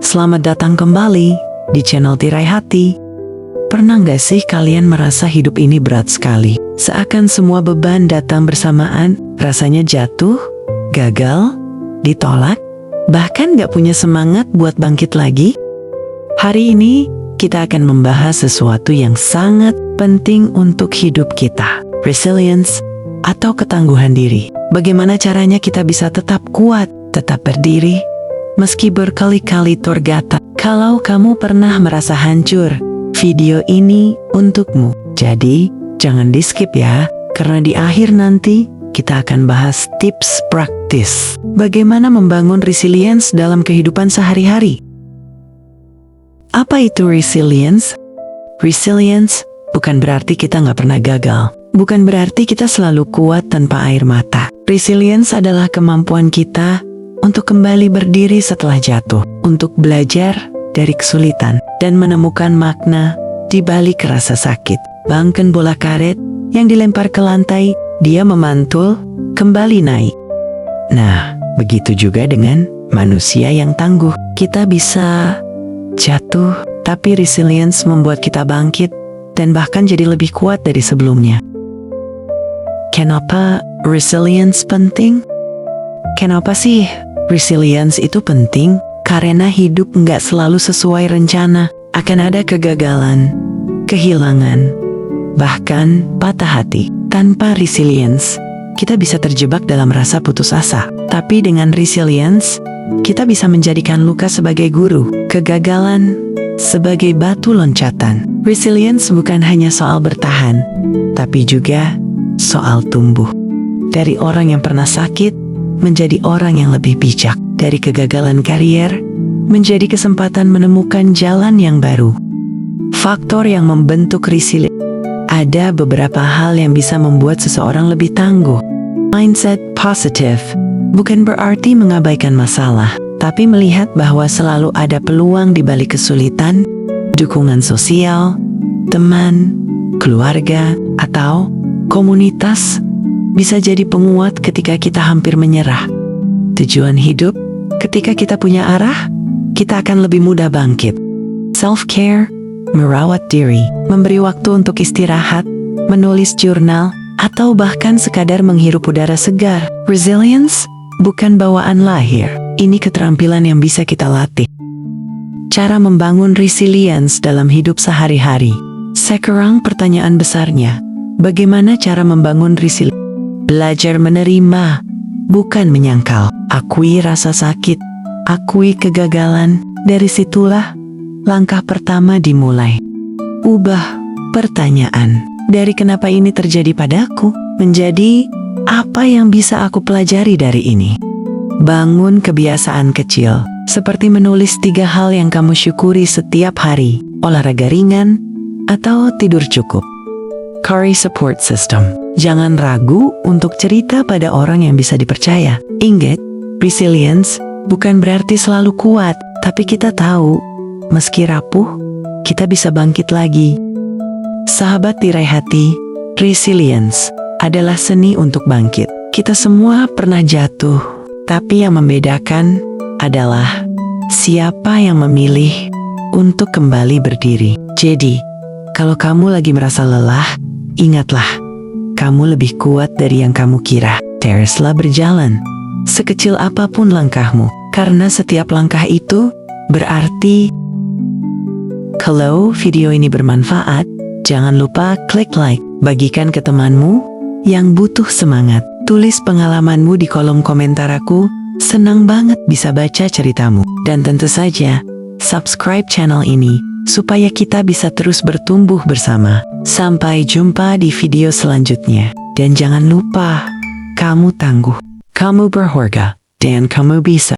Selamat datang kembali di channel Tirai Hati. Pernah gak sih kalian merasa hidup ini berat sekali? Seakan semua beban datang bersamaan, rasanya jatuh, gagal, ditolak, bahkan gak punya semangat buat bangkit lagi? Hari ini, kita akan membahas sesuatu yang sangat penting untuk hidup kita. Resilience atau ketangguhan diri. Bagaimana caranya kita bisa tetap kuat, tetap berdiri, meski berkali-kali tergata. Kalau kamu pernah merasa hancur, video ini untukmu. Jadi, jangan di-skip ya, karena di akhir nanti kita akan bahas tips praktis bagaimana membangun resilience dalam kehidupan sehari-hari. Apa itu resilience? Resilience bukan berarti kita nggak pernah gagal. Bukan berarti kita selalu kuat tanpa air mata. Resilience adalah kemampuan kita untuk kembali berdiri setelah jatuh, untuk belajar dari kesulitan, dan menemukan makna di balik rasa sakit. Bagaikan bola karet yang dilempar ke lantai, dia memantul, kembali naik. Nah, begitu juga dengan manusia yang tangguh. Kita bisa jatuh, tapi resilience membuat kita bangkit, dan bahkan jadi lebih kuat dari sebelumnya. Kenapa resilience penting? Kenapa sih resilience itu penting? Karena hidup nggak selalu sesuai rencana. Akan ada kegagalan, kehilangan, bahkan patah hati. Tanpa resilience, kita bisa terjebak dalam rasa putus asa. Tapi dengan resilience, kita bisa menjadikan luka sebagai guru, kegagalan sebagai batu loncatan. Resilience bukan hanya soal bertahan, tapi juga soal tumbuh. Dari orang yang pernah sakit, menjadi orang yang lebih bijak. Dari kegagalan karier, menjadi kesempatan menemukan jalan yang baru. Faktor yang membentuk resilience. Ada beberapa hal yang bisa membuat seseorang lebih tangguh. Mindset positif bukan berarti mengabaikan masalah, tapi melihat bahwa selalu ada peluang di balik kesulitan. Dukungan sosial, teman, keluarga, atau komunitas bisa jadi penguat ketika kita hampir menyerah. Tujuan hidup, ketika kita punya arah, kita akan lebih mudah bangkit. Self-care, merawat diri, memberi waktu untuk istirahat, menulis jurnal, atau bahkan sekadar menghirup udara segar. Resilience bukan bawaan lahir, ini keterampilan yang bisa kita latih. Cara membangun resilience dalam hidup sehari-hari. Sekarang pertanyaan besarnya, bagaimana cara membangun resilience? Belajar menerima, bukan menyangkal. Akui rasa sakit, akui kegagalan. Dari situlah langkah pertama dimulai. Ubah pertanyaan dari kenapa ini terjadi padaku menjadi apa yang bisa aku pelajari dari ini. Bangun kebiasaan kecil, seperti menulis 3 hal yang kamu syukuri setiap hari, olahraga ringan, atau tidur cukup. Cari support system. Jangan ragu untuk cerita pada orang yang bisa dipercaya. Ingat, resilience bukan berarti selalu kuat, tapi kita tahu, meski rapuh, kita bisa bangkit lagi. Sahabat Tirai Hati, resilience adalah seni untuk bangkit. Kita semua pernah jatuh, tapi yang membedakan adalah siapa yang memilih untuk kembali berdiri. Jadi, kalau kamu lagi merasa lelah, ingatlah, kamu lebih kuat dari yang kamu kira. Teruslah berjalan, sekecil apapun langkahmu, karena setiap langkah itu berarti. Kalau video ini bermanfaat, jangan lupa klik like, bagikan ke temanmu yang butuh semangat. Tulis pengalamanmu di kolom komentar aku, senang banget bisa baca ceritamu. Dan tentu saja, subscribe channel ini, supaya kita bisa terus bertumbuh bersama. Sampai jumpa di video selanjutnya. Dan jangan lupa, kamu tangguh, kamu berharga, dan kamu bisa.